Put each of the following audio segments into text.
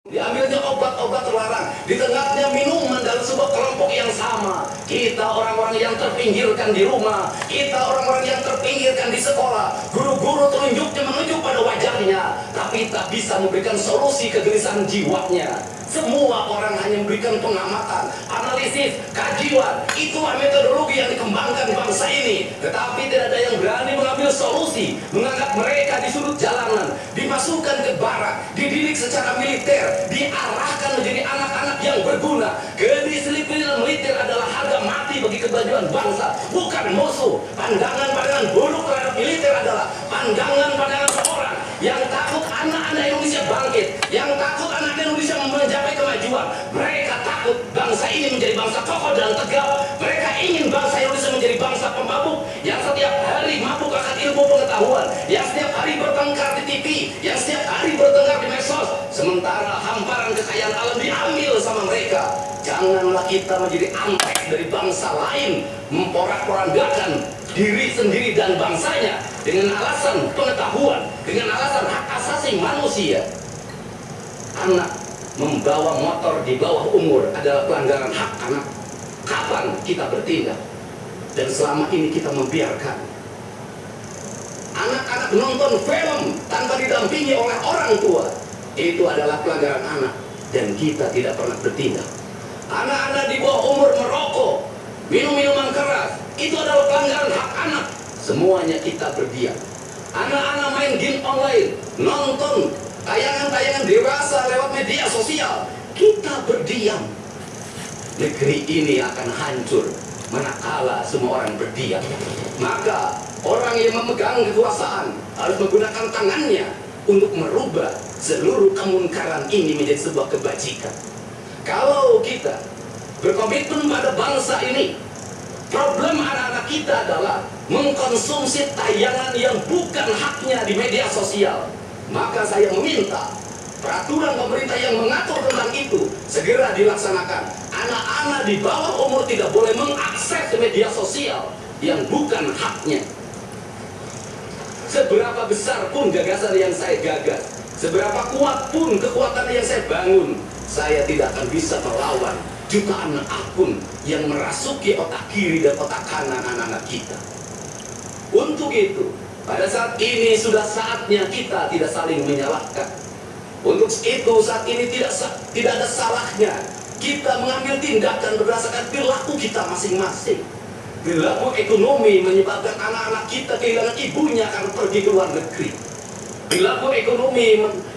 Diambilnya obat-obat terlarang, di tengahnya minuman dalam sebuah kelompok yang sama. Kita orang-orang yang terpinggirkan di rumah, kita orang-orang yang terpinggirkan di sekolah. Guru-guru telunjuknya menunjuk pada wajahnya, tapi tak bisa memberikan solusi kegelisahan jiwanya. Semua orang hanya memberikan pengamatan, analisis, kajian. Itulah metodologi yang dikembangkan bangsa ini. Tetapi tidak ada yang berani mengambil solusi, mengangkat mereka di sudut jalanan, dimasukkan ke barak, dididik secara militer, diarahkan menjadi anak-anak yang berguna. Kedisiplinan militer adalah harga mati bagi kemajuan bangsa, bukan musuh. Pandangan-pandangan buruk terhadap militer adalah pandangan-pandangan seorang yang takut anak-anak Indonesia bangkit, yang takut anak Indonesia mencapai kemajuan. Mereka takut bangsa ini menjadi bangsa kokoh dan tegak. Mereka ingin bangsa Indonesia menjadi bangsa pemabuk yang setiap hari mabuk akan ilmu pengetahuan, yang setiap hari bertengkar di TV, yang setiap hari bertengkar di medsos, sementara hamparan kekayaan alam diambil sama mereka. Janganlah kita menjadi ampek dari bangsa lain, memporak-porandakan diri sendiri dan bangsanya dengan alasan pengetahuan, dengan alasan hak asasi manusia. Anak membawa motor di bawah umur adalah pelanggaran hak anak. Kapan kita bertindak? Dan selama ini kita membiarkan anak-anak menonton film tanpa didampingi oleh orang tua. Itu adalah pelanggaran anak, dan kita tidak pernah bertindak. Anak-anak di bawah umur merokok, minum minuman keras, itu adalah pelanggaran hak anak. Semuanya kita berdiam. Anak-anak main game online, nonton tayangan-tayangan dewasa lewat media sosial, kita berdiam. Negeri ini akan hancur manakala semua orang berdiam. Maka orang yang memegang kekuasaan harus menggunakan tangannya untuk merubah seluruh kemunkaran ini menjadi sebuah kebajikan. Kalau kita berkomitmen pada bangsa ini, problem anak-anak kita adalah mengkonsumsi tayangan yang bukan haknya di media sosial. Maka saya meminta peraturan pemerintah yang mengatur tentang itu segera dilaksanakan. Anak-anak di bawah umur tidak boleh mengakses media sosial yang bukan haknya. Seberapa besar pun gagasan yang saya gagas, seberapa kuat pun kekuatan yang saya bangun, saya tidak akan bisa melawan jutaan akun yang merasuki otak kiri dan otak kanan anak-anak kita. Untuk itu, pada saat ini sudah saatnya kita tidak saling menyalahkan. Untuk itu saat ini tidak ada salahnya kita mengambil tindakan berdasarkan perilaku kita masing-masing. Perilaku ekonomi menyebabkan anak-anak kita kehilangan ibunya karena pergi ke luar negeri. Perilaku ekonomi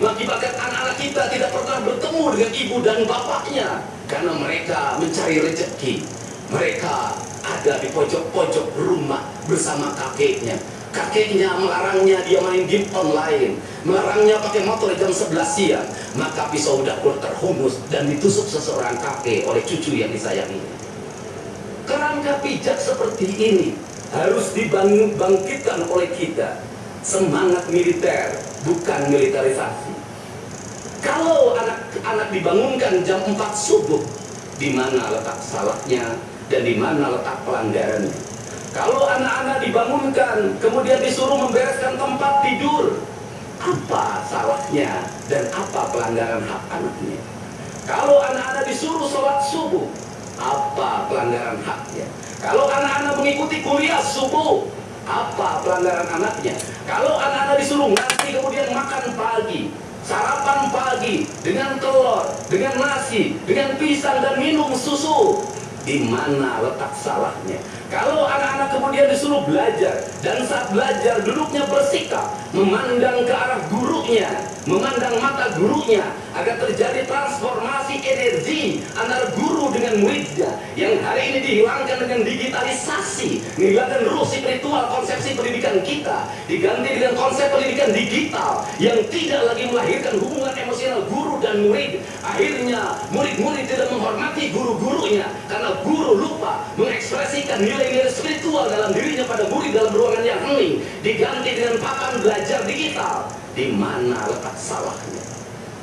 mengakibatkan anak-anak kita tidak pernah bertemu dengan ibu dan bapaknya karena mereka mencari rezeki. Mereka ada di pojok-pojok rumah bersama kakeknya. Kakeknya melarangnya dia main game online, melarangnya pakai motor jam 11 siang. Maka pisau dapur terhunus dan ditusuk seseorang kakek oleh cucu yang disayangi. Kerangka pijak seperti ini harus dibangkitkan oleh kita. Semangat militer, bukan militerisasi. Kalau anak-anak dibangunkan jam 4 subuh, di mana letak salahnya dan di mana letak pelanggarannya? Kalau anak-anak dibangunkan, kemudian disuruh membereskan tempat tidur, apa salahnya dan apa pelanggaran hak anaknya? Kalau anak-anak disuruh sholat subuh, apa pelanggaran haknya? Kalau anak-anak mengikuti kuliah subuh, apa pelanggaran anaknya? Kalau anak-anak disuruh nanti kemudian makan pagi, sarapan pagi dengan telur, dengan nasi, dengan pisang dan minum susu, di mana letak salahnya? Kalau anak-anak kemudian disuruh belajar dan saat belajar duduknya bersikap memandang ke arah gurunya, memandang mata gurunya, agar terjadi transformasi energi antara guru dengan muridnya yang hari ini dihilangkan dengan digitalisasi, menghilangkan ruh spiritual konsepsi pendidikan kita, diganti dengan konsep pendidikan digital yang tidak lagi melahirkan hubungan emosional guru dan murid. Akhirnya murid-murid tidak menghormati guru-gurunya karena guru lupa mengekspresikan nilai-nilai spiritual dalam dirinya pada murid dalam ruangan yang hening, diganti dengan papan belajar digital. Di mana letak salahnya?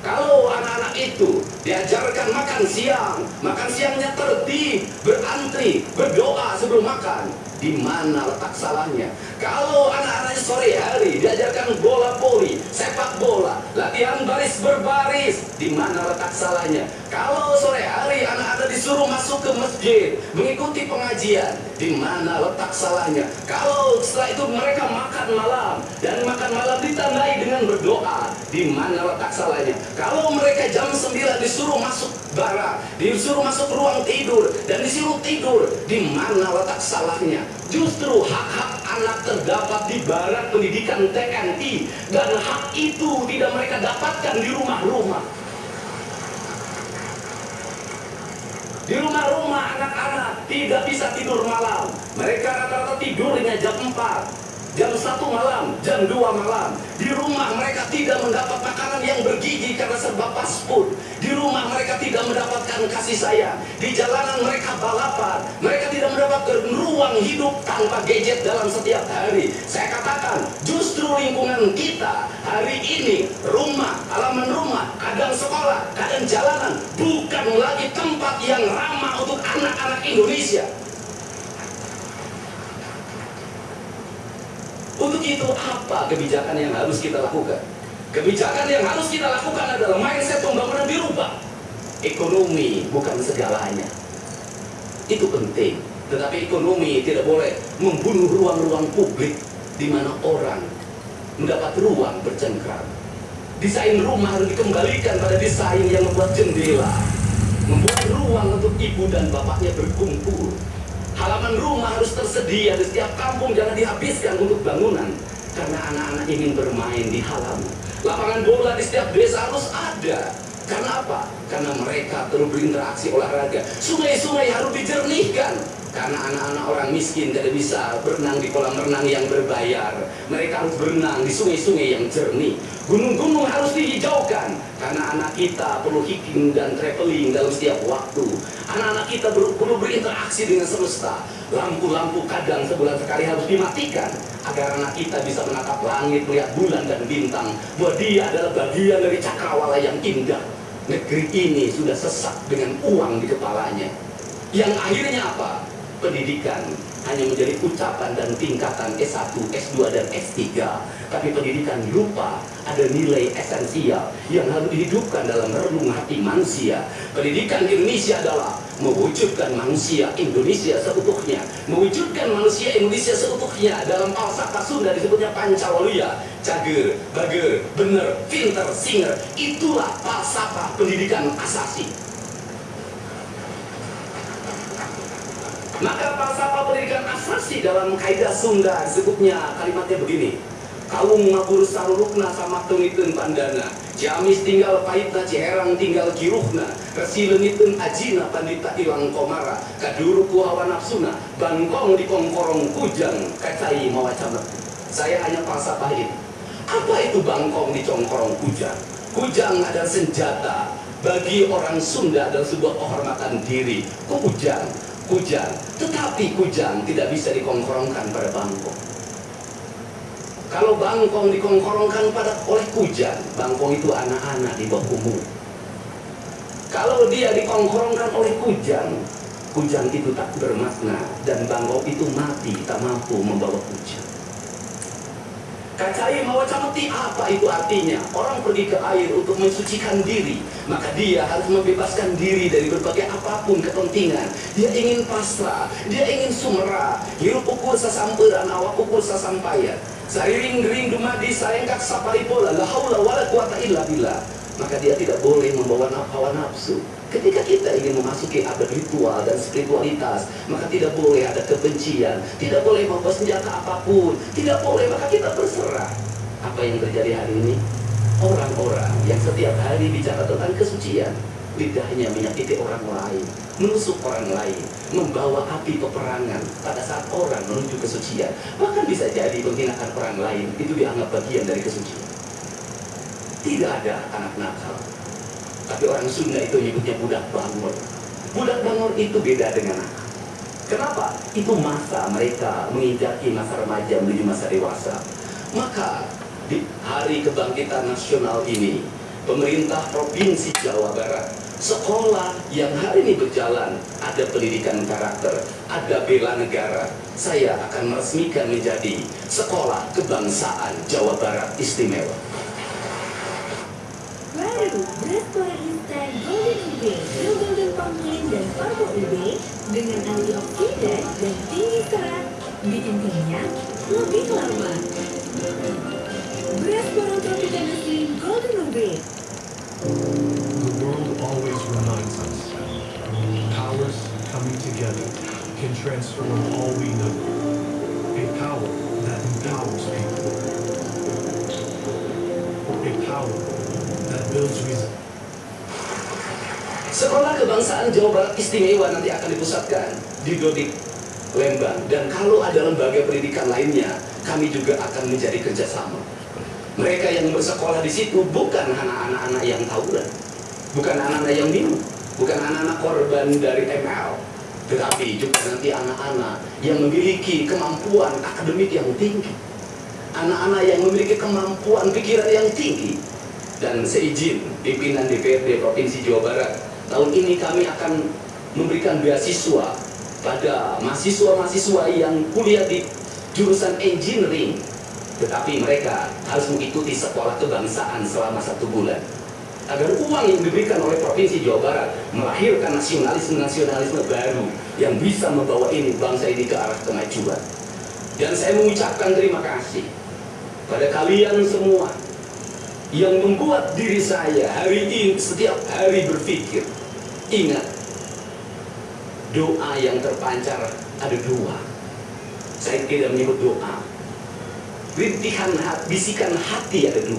Kalau anak-anak itu Diajarkan makan siangnya tertib, berantri, berdoa sebelum makan. Di mana letak salahnya? Kalau anak-anaknya sore hari diajarkan bola voli, sepak bola, latihan baris berbaris, di mana letak salahnya? Kalau sore hari anak-anak disuruh masuk ke masjid, mengikuti pengajian, di mana letak salahnya? Kalau setelah itu mereka makan malam, dan makan malam ditandai dengan berdoa, di mana letak salahnya? Kalau mereka jam 9 disuruh masuk barak, disuruh masuk ruang tidur, dan disuruh tidur, di mana letak salahnya? Justru hak-hak anak terdapat di barak pendidikan TNI, dan hak itu tidak mereka dapatkan di rumah-rumah. Di rumah-rumah anak-anak tidak bisa tidur malam. Mereka rata-rata tidurnya jam 4, jam 1 malam, jam 2 malam. Di rumah mereka tidak mendapat makanan yang bergizi karena serba fast food. Di rumah mereka tidak mendapatkan kasih sayang. Di jalanan mereka balapan. Mereka tidak mendapatkan ruang hidup tanpa gadget dalam setiap hari. Saya katakan, justru lingkungan kita hari ini, rumah, halaman rumah, kadang sekolah, kadang jalanan, bukan lagi tempat yang ramah untuk anak-anak Indonesia. Untuk itu apa kebijakan yang harus kita lakukan? Kebijakan yang harus kita lakukan adalah mindset pembangunan dirubah. Ekonomi bukan segalanya. Itu penting. Tetapi ekonomi tidak boleh membunuh ruang-ruang publik di mana orang mendapat ruang bercengkrama. Desain rumah harus dikembalikan pada desain yang membuat jendela, membuat ruang untuk ibu dan bapaknya berkumpul. Halaman rumah harus tersedia di setiap kampung, jangan dihabiskan untuk bangunan. Karena anak-anak ingin bermain di halaman. Lapangan bola di setiap desa harus ada. Karena apa? Karena mereka perlu berinteraksi olahraga. Sungai-sungai harus dijernihkan. Karena anak-anak orang miskin tidak bisa berenang di kolam renang yang berbayar. Mereka harus berenang di sungai-sungai yang jernih. Gunung-gunung harus dihijaukan. Karena anak kita perlu hiking dan traveling dalam setiap waktu. Anak-anak kita perlu berinteraksi dengan semesta. Lampu-lampu kadang sebulan sekali harus dimatikan agar anak kita bisa menatap langit, melihat bulan dan bintang, bahwa dia adalah bagian dari cakrawala yang indah. Negeri ini sudah sesak dengan uang di kepalanya. Yang akhirnya apa? Pendidikan hanya menjadi ucapan dan tingkatan S1, S2, dan S3. Tapi pendidikan lupa ada nilai esensial yang harus dihidupkan dalam relung hati manusia. Pendidikan Indonesia adalah mewujudkan manusia Indonesia seutuhnya. Mewujudkan manusia Indonesia seutuhnya. Dalam falsafah Sunda disebutnya Pancawaluya. Cager, bager, bener, pinter, singer. Itulah falsafah pendidikan asasi. Maka falsafah pendidikan asasi dalam kaidah Sunda disebutnya kalimatnya begini: Kawung mabur sarulukna sama tungitun pandana, Ciamis tinggal pahitna, Ciherang tinggal kiruhna, Resi leungiteun ajina pandita ilang komara, Kaduruku hawa nafsuna, Bangkong di kongkorong kujang, Kacai mawacamet. Saya hanya falsafahin. Apa itu bangkong di kongkorong kujang? Kujang adalah senjata. Bagi orang Sunda adalah sebuah kehormatan diri. Kujang, kujang. Tetapi kujang tidak bisa dikongkorongkan pada bangkong. Kalau bangkong dikongkorongkan oleh kujang, bangkong itu anak-anak di bawah umur. Kalau dia dikongkorongkan oleh kujang, kujang itu tak bermakna dan bangkong itu mati, tak mampu membawa kujang. Kacai mawacameti, apa itu artinya? Orang pergi ke air untuk mensucikan diri, maka dia harus membebaskan diri dari berbagai apapun kepentingan. Dia ingin pasrah, dia ingin sumera, hirup ukur sasamperan, awak ukur sasampayan. Sariring-ring dumadi sayangkak saparipola, la haula wala quwata illa billah. Maka dia tidak boleh membawa hawa nafsu. Ketika kita ingin memasuki abad ritual dan spiritualitas, maka tidak boleh ada kebencian, tidak boleh membawa senjata apapun, tidak boleh, maka kita berserah. Apa yang terjadi hari ini? Orang-orang yang setiap hari bicara tentang kesucian, lidahnya menyakiti orang lain, menusuk orang lain, membawa api peperangan pada saat orang menuju kesucian. Bahkan bisa jadi menghinakan orang lain itu dianggap bagian dari kesucian. Tidak ada anak nakal. Tapi orang Sunda itu nyebutnya budak bangor. Budak bangor itu beda dengan nakal. Kenapa? Itu masa mereka menginjaki masa remaja menuju masa dewasa. Maka di hari kebangkitan nasional ini, pemerintah Provinsi Jawa Barat, sekolah yang hari ini berjalan, ada pendidikan karakter, ada bela negara, saya akan meresmikan menjadi Sekolah Kebangsaan Jawa Barat Istimewa. Baru, restoran instan Golden Ube, Golden Pumpkin dan Purple Ube dengan antioksidan dan tinggi serat, bikin kenyang lebih lama. Restoran Tropicana Slim Golden Ube. The world always reminds us, powers coming together can transform all we know. A power that empowers people. A power that builds reason. Sekolah Kebangsaan Jawa Barat Istimewa nanti akan dipusatkan di Dodik, Lembang. Dan kalau ada lembaga pendidikan lainnya, kami juga akan menjadi kerjasama. Mereka yang bersekolah di situ bukan anak-anak yang tawuran, bukan anak-anak yang minum, bukan anak-anak korban dari ML, tetapi juga nanti anak-anak yang memiliki kemampuan akademik yang tinggi, anak-anak yang memiliki kemampuan pikiran yang tinggi. Dan seizin pimpinan DPRD Provinsi Jawa Barat, tahun ini kami akan memberikan beasiswa pada mahasiswa-mahasiswa yang kuliah di jurusan engineering, tetapi mereka harus mengikuti sekolah kebangsaan selama 1 bulan, agar uang yang diberikan oleh Provinsi Jawa Barat melahirkan nasionalisme baru yang bisa membawa bangsa ini ke arah kemajuan. Dan saya mengucapkan terima kasih pada kalian semua yang membuat diri saya hari ini setiap hari berpikir, ingat, doa yang terpancar ada 2. Saya tidak menyebut doa. Rintihan hati, bisikan hati ada 2.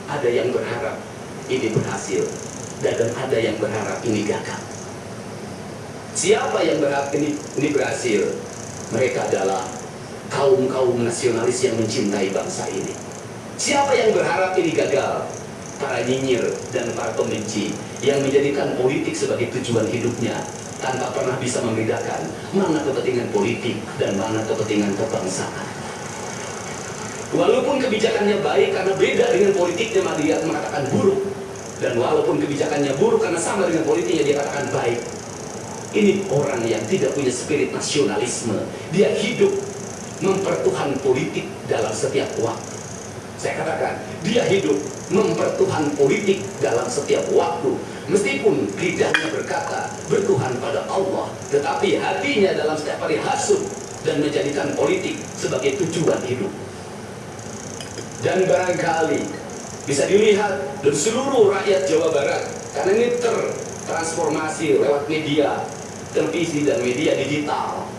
Ada yang berharap ini berhasil, dan ada yang berharap ini gagal. Siapa yang berharap ini berhasil? Mereka adalah kaum-kaum nasionalis yang mencintai bangsa ini. Siapa yang berharap ini gagal? Para nyinyir dan para pembenci yang menjadikan politik sebagai tujuan hidupnya, tanpa pernah bisa membedakan mana kepentingan politik dan mana kepentingan kebangsaan. Walaupun kebijakannya baik karena beda dengan politiknya, dia mengatakan buruk. Dan walaupun kebijakannya buruk karena sama dengan politiknya, dia katakan baik. Ini orang yang tidak punya spirit nasionalisme. Dia hidup mempertuhan politik dalam setiap waktu. Saya katakan, dia hidup mempertuhan politik dalam setiap waktu. Meskipun lidahnya berkata bertuhan pada Allah, tetapi hatinya dalam setiap hari hasut dan menjadikan politik sebagai tujuan hidup. Dan barangkali bisa dilihat dari seluruh rakyat Jawa Barat, karena ini tertransformasi lewat media televisi dan media digital,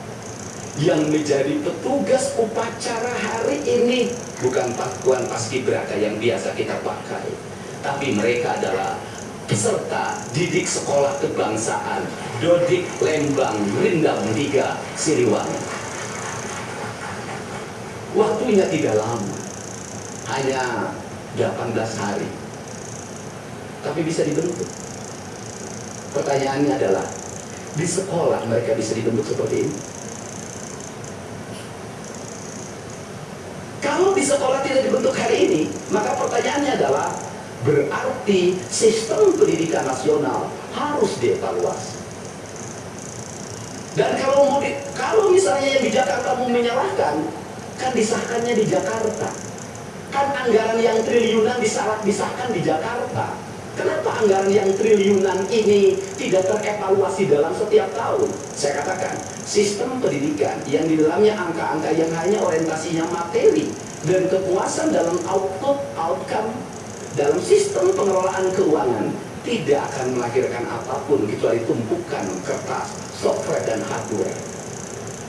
yang menjadi petugas upacara hari ini bukan pasukan paskibraka yang biasa kita pakai, tapi mereka adalah peserta didik sekolah kebangsaan Dodik Lembang Rindam 3 Siliwangi. Waktunya tidak lama, hanya 18 hari, tapi bisa dibentuk. Pertanyaannya adalah, di sekolah mereka bisa dibentuk seperti ini? Kalau di sekolah tidak dibentuk hari ini, maka pertanyaannya adalah, berarti sistem pendidikan nasional harus dievaluasi. Dan kalau misalnya yang di Jakarta mau menyalahkan, kan disahkannya di Jakarta. Kan anggaran yang triliunan disahkan di Jakarta. Kenapa anggaran yang triliunan ini tidak terevaluasi dalam setiap tahun? Saya katakan, sistem pendidikan yang di dalamnya angka-angka yang hanya orientasinya materi dan kepuasan dalam outcome, dalam sistem pengelolaan keuangan, tidak akan melahirkan apapun kecuali tumpukan kertas, software, dan hardware.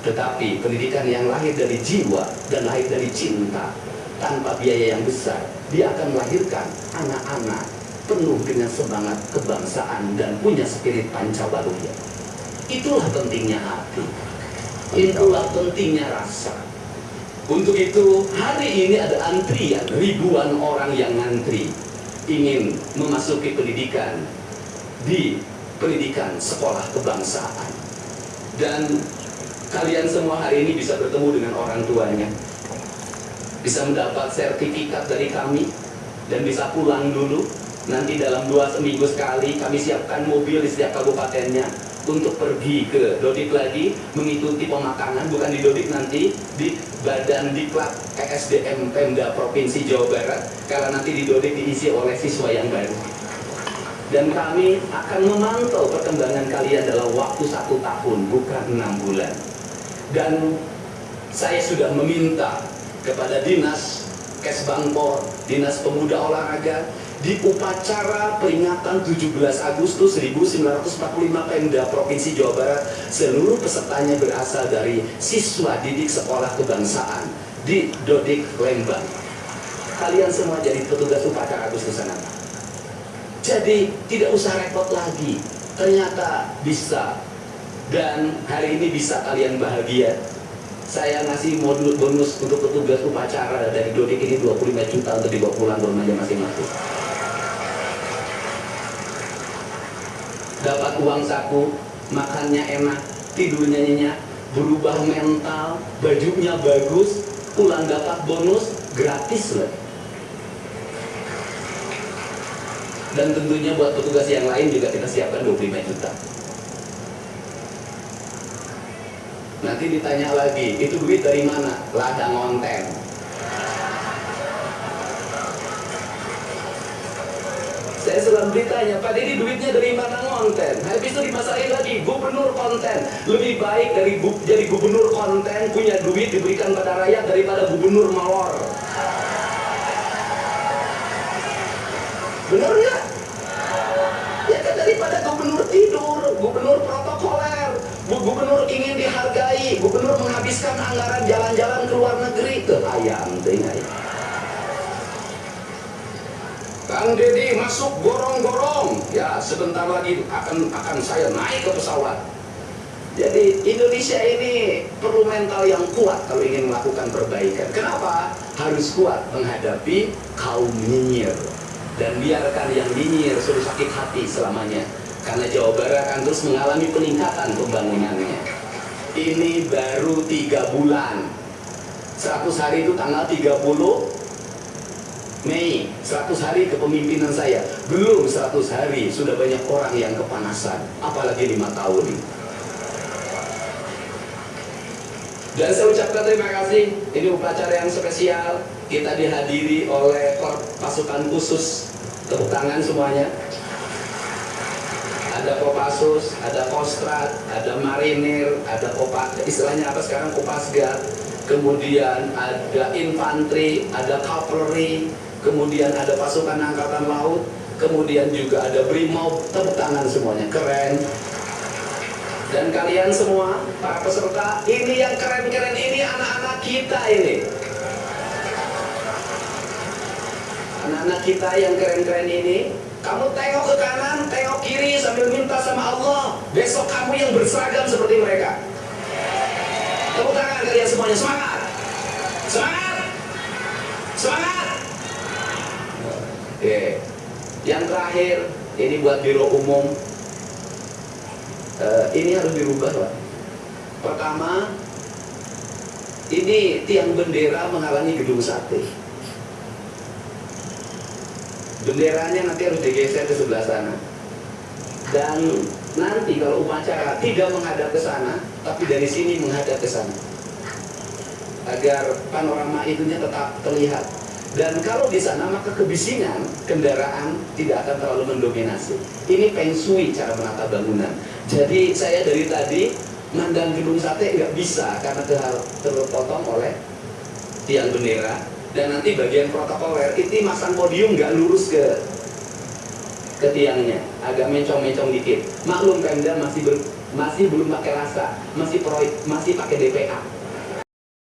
Tetapi pendidikan yang lahir dari jiwa dan lahir dari cinta, tanpa biaya yang besar, dia akan melahirkan anak-anak penuh dengan semangat kebangsaan dan punya spirit Pancabaluya. Itulah pentingnya hati, itulah pentingnya rasa. Untuk itu, hari ini ada antrian, ribuan orang yang ngantri ingin memasuki pendidikan di pendidikan sekolah kebangsaan. Dan kalian semua hari ini bisa bertemu dengan orang tuanya, bisa mendapat sertifikat dari kami, dan bisa pulang dulu. Nanti dalam 2 minggu sekali kami siapkan mobil di setiap kabupatennya untuk pergi ke Dodik lagi, mengikuti pemakanan, bukan di Dodik nanti, di Badan Diklat ESDM Pemda Provinsi Jawa Barat, karena nanti di Dodik diisi oleh siswa yang baru. Dan kami akan memantau perkembangan kalian dalam waktu 1 tahun, bukan 6 bulan. Dan saya sudah meminta kepada Dinas Kesbangpor, Dinas Pemuda Olahraga, di upacara peringatan 17 Agustus 1945 Pemda Provinsi Jawa Barat, seluruh pesertanya berasal dari siswa didik sekolah kebangsaan di Dodik Lembang. Kalian semua jadi petugas upacara Agustusan apa? Jadi tidak usah repot lagi, ternyata bisa. Dan hari ini bisa kalian bahagia. Saya ngasih modul bonus untuk petugas upacara dari Dodik ini 25 juta untuk dibawa pulang ke rumahnya masing-masing. Dapat uang saku, makannya enak, tidurnya nyenyak, berubah mental, bajunya bagus, pulang dapat bonus, gratis loh. Dan tentunya buat petugas yang lain juga kita siapkan 25 juta. Nanti ditanya lagi, itu duit dari mana? Ladang konten. Saya selalu ditanya, Pak ini duitnya dari mana konten? Habis itu dimasain lagi, gubernur konten. Lebih baik dari jadi gubernur konten, punya duit diberikan pada rakyat daripada gubernur malor. Benar ya? Ya kan, daripada gubernur tidur, gubernur protokoler, gubernur ingin dihargai, gubernur menghabiskan anggaran jalan-jalan ke luar negeri, ke ayam dengai. Kang Deddy masuk gorong-gorong, ya sebentar lagi akan saya naik ke pesawat. Jadi Indonesia ini perlu mental yang kuat kalau ingin melakukan perbaikan. Kenapa? Harus kuat menghadapi kaum nyinyir. Dan biarkan yang nyinyir suruh sakit hati selamanya. Karena Jawa Barat akan terus mengalami peningkatan pembangunannya. Ini baru 3 bulan. 100 hari itu tanggal 30 Mei, 100 hari kepemimpinan saya. Belum 100 hari, sudah banyak orang yang kepanasan. Apalagi 5 tahun. Dan saya ucapkan terima kasih. Ini upacara yang spesial. Kita dihadiri oleh pasukan khusus. Tepuk tangan semuanya. Ada Kopassus, ada Kostrat, ada Marinir, ada istilahnya apa sekarang, Kopasga. Kemudian ada infanteri, ada cavalry, kemudian ada pasukan angkatan laut, kemudian juga ada brimob. Tepuk tangan semuanya, keren. Dan kalian semua, para peserta, ini yang keren-keren ini anak-anak kita ini. Anak-anak kita yang keren-keren ini, kamu tengok ke kanan, tengok kiri sambil minta sama Allah, besok kamu yang berseragam seperti mereka. Tepuk tangan kalian semuanya, semangat! Semangat! Semangat! Oke. Yang terakhir, ini buat biro umum. Ini harus dirubah, Pak. Pertama, ini tiang bendera menghalangi gedung sate. Benderanya nanti harus digeser ke sebelah sana. Dan nanti kalau upacara tidak menghadap ke sana, tapi dari sini menghadap ke sana, agar panorama itunya tetap terlihat. Dan kalau di sana maka kebisingan kendaraan tidak akan terlalu mendominasi. Ini feng shui cara menata bangunan. Jadi saya dari tadi mandang gedung sate nggak bisa karena terpotong oleh tiang bendera. Dan nanti bagian protokoler itu masang podium nggak lurus ke tiangnya, agak mencong-mencong dikit. Maklum Pemda masih belum pakai rasa, masih pakai DPA.